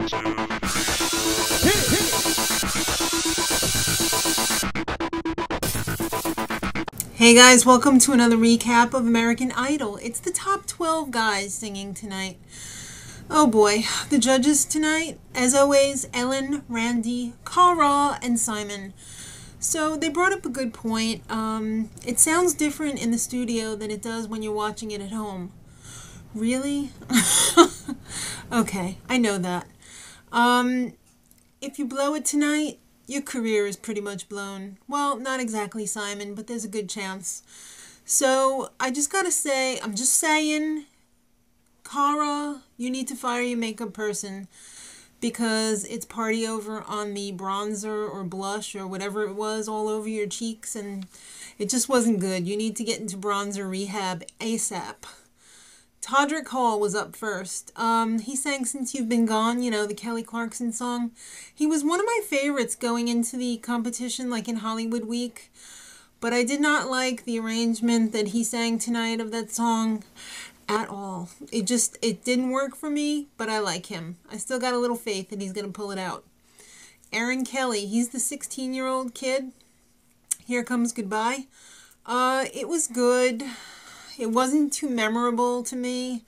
Hey guys, welcome to another recap of American Idol. It's the top 12 guys singing tonight. Oh boy, the judges tonight, as always, Ellen, Randy, Cara, and Simon. So they brought up a good point. It sounds different in the studio than it does when you're watching it at home. Really? Okay, I know that. If you blow it tonight, your career is pretty much blown. Well, not exactly, Simon, but there's a good chance. So, I just gotta say, I'm just saying, Cara, you need to fire your makeup person because it's party over on the bronzer or blush or whatever it was all over your cheeks, and it just wasn't good. You need to get into bronzer rehab ASAP. Todrick Hall was up first. He sang Since You've Been Gone, you know, the Kelly Clarkson song. He was one of my favorites going into the competition, like in Hollywood Week. But I did not like the arrangement that he sang tonight of that song at all. It didn't work for me, but I like him. I still got a little faith that he's going to pull it out. Aaron Kelly, he's the 16-year-old kid. Here Comes Goodbye. It was good. It wasn't too memorable to me.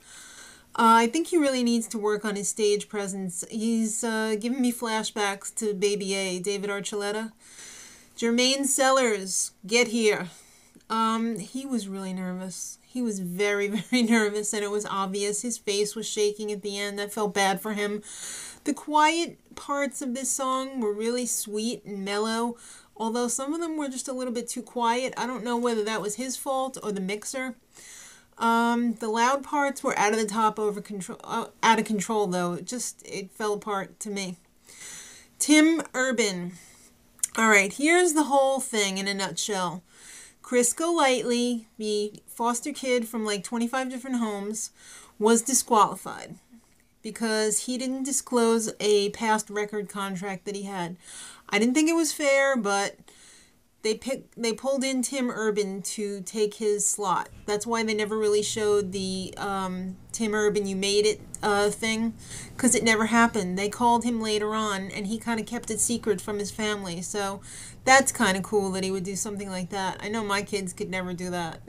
I think he really needs to work on his stage presence. He's giving me flashbacks to Baby A, David Archuleta. Jermaine Sellers, Get Here. He was really nervous. He was very, very nervous, and it was obvious. His face was shaking at the end. I felt bad for him. The quiet parts of this song were really sweet and mellow, although some of them were just a little bit too quiet. I don't know whether that was his fault or the mixer. The loud parts were out of control though. It fell apart to me. Tim Urban. Alright, here's the whole thing in a nutshell. Chris Golightly, the foster kid from like 25 different homes, was disqualified because he didn't disclose a past record contract that he had. I didn't think it was fair, but they pulled in Tim Urban to take his slot. That's why they never really showed the Tim Urban You Made It thing, because it never happened. They called him later on, and he kind of kept it secret from his family. So that's kind of cool that he would do something like that. I know my kids could never do that.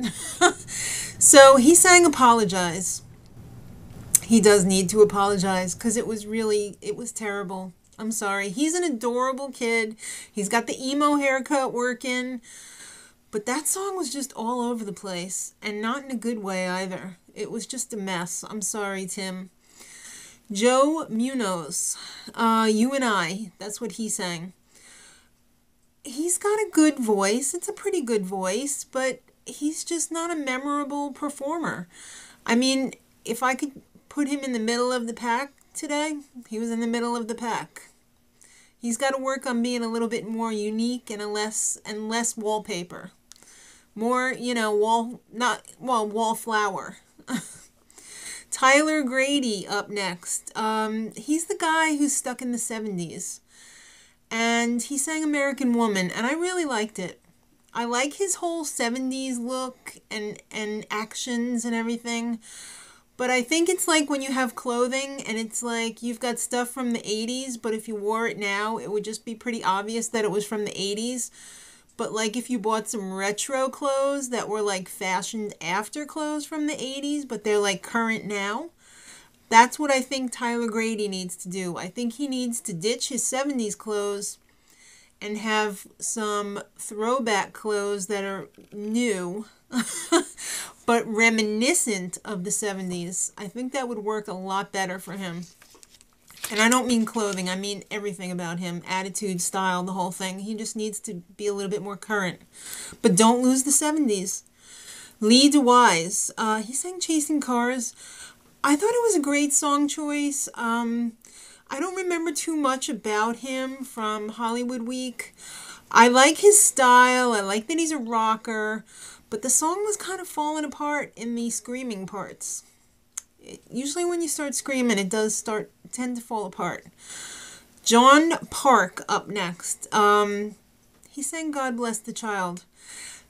So he sang Apologize. He does need to apologize because it was terrible. I'm sorry. He's an adorable kid. He's got the emo haircut working. But that song was just all over the place. And not in a good way either. It was just a mess. I'm sorry, Tim. Joe Munoz. You and I. That's what he sang. He's got a good voice. It's a pretty good voice. But he's just not a memorable performer. I mean, if I could put him in the middle of the pack today, he was in the middle of the pack. He's got to work on being a little bit more unique and less wallpaper. More, you know, wallflower. Tyler Grady up next. He's the guy who's stuck in the 70s. And he sang American Woman, and I really liked it. I like his whole 70s look and actions and everything. But I think it's like when you have clothing and it's like you've got stuff from the 80s, but if you wore it now, it would just be pretty obvious that it was from the 80s. But like if you bought some retro clothes that were like fashioned after clothes from the 80s, but they're like current now, that's what I think Tyler Grady needs to do. I think he needs to ditch his 70s clothes and have some throwback clothes that are new, but reminiscent of the 70s. I think that would work a lot better for him. And I don't mean clothing, I mean everything about him. Attitude, style, the whole thing. He just needs to be a little bit more current. But don't lose the 70s. Dewyze. He sang Chasing Cars. I thought it was a great song choice. I don't remember too much about him from Hollywood Week. I like his style. I like that he's a rocker. But the song was kind of falling apart in the screaming parts. Usually when you start screaming, it does tend to fall apart. John Park up next. He sang God Bless the Child.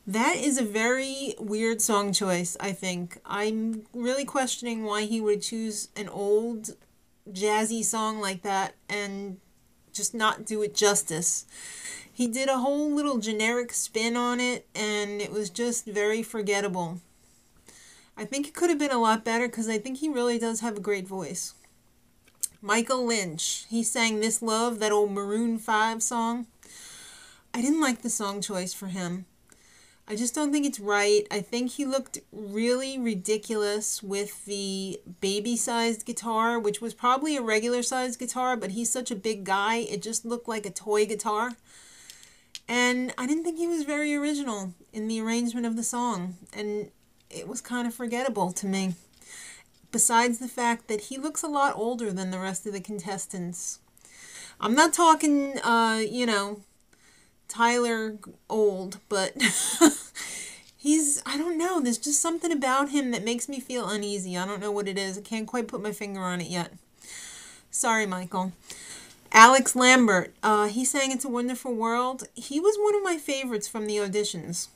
That is a very weird song choice, I think. I'm really questioning why he would choose an old jazzy song like that and just not do it justice. He did a whole little generic spin on it, and it was just very forgettable. I think it could have been a lot better because I think he really does have a great voice. Michael Lynche, he sang This Love, that old Maroon 5 song. I didn't like the song choice for him. I just don't think it's right. I think he looked really ridiculous with the baby-sized guitar, which was probably a regular-sized guitar, but he's such a big guy, it just looked like a toy guitar. And I didn't think he was very original in the arrangement of the song, and it was kind of forgettable to me. Besides the fact that he looks a lot older than the rest of the contestants. I'm not talking, Tyler old, but I don't know, there's just something about him that makes me feel uneasy. I don't know what it is. I can't quite put my finger on it yet. Sorry, Michael. Alex Lambert, he sang It's a Wonderful World. He was one of my favorites from the auditions.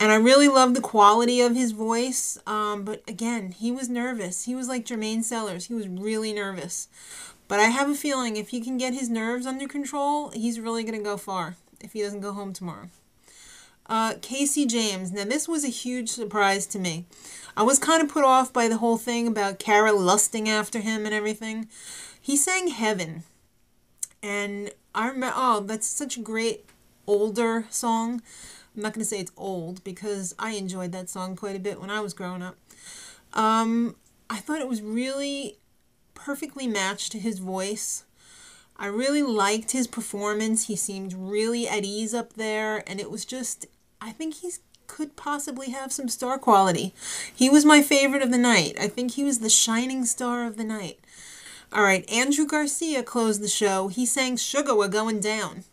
And I really loved the quality of his voice, but again, he was nervous. He was like Jermaine Sellers. He was really nervous. But I have a feeling if he can get his nerves under control, he's really going to go far if he doesn't go home tomorrow. Casey James. Now, this was a huge surprise to me. I was kind of put off by the whole thing about Kara lusting after him and everything. He sang Heaven. And I remember, that's such a great older song. I'm not going to say it's old because I enjoyed that song quite a bit when I was growing up. I thought it was really perfectly matched to his voice. I really liked his performance. He seemed really at ease up there, and it was just, I think he could possibly have some star quality. He was my favorite of the night. I think he was the shining star of the night. All right, Andrew Garcia closed the show. He sang Sugar We're Going Down.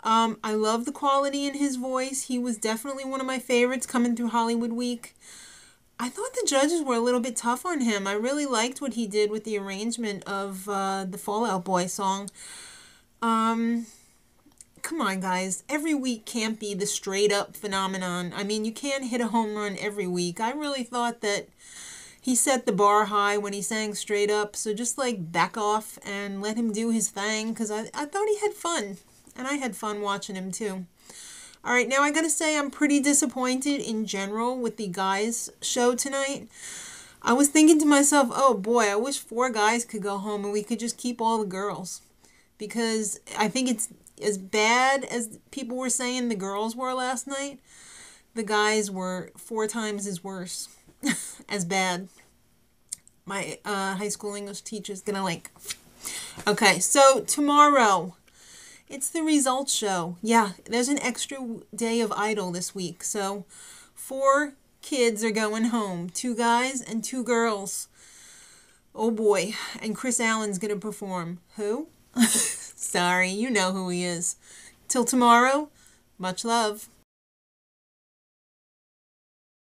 I love the quality in his voice. He was definitely one of my favorites coming through Hollywood Week. I thought the judges were a little bit tough on him. I really liked what he did with the arrangement of the Fall Out Boy song. Come on, guys. Every week can't be the straight-up phenomenon. I mean, you can't hit a home run every week. I really thought that he set the bar high when he sang Straight Up, so just, back off and let him do his thing, because I thought he had fun, and I had fun watching him, too. All right, now I gotta say I'm pretty disappointed in general with the guys' show tonight. I was thinking to myself, oh boy, I wish 4 guys could go home and we could just keep all the girls. Because I think it's as bad as people were saying the girls were last night. The guys were 4 times as worse. As bad. My high school English teacher's gonna Okay, so tomorrow, it's the results show. Yeah, there's an extra day of Idol this week. So 4 kids are going home. 2 guys and 2 girls. Oh boy. And Kris Allen's going to perform. Who? Sorry, you know who he is. Till tomorrow, much love.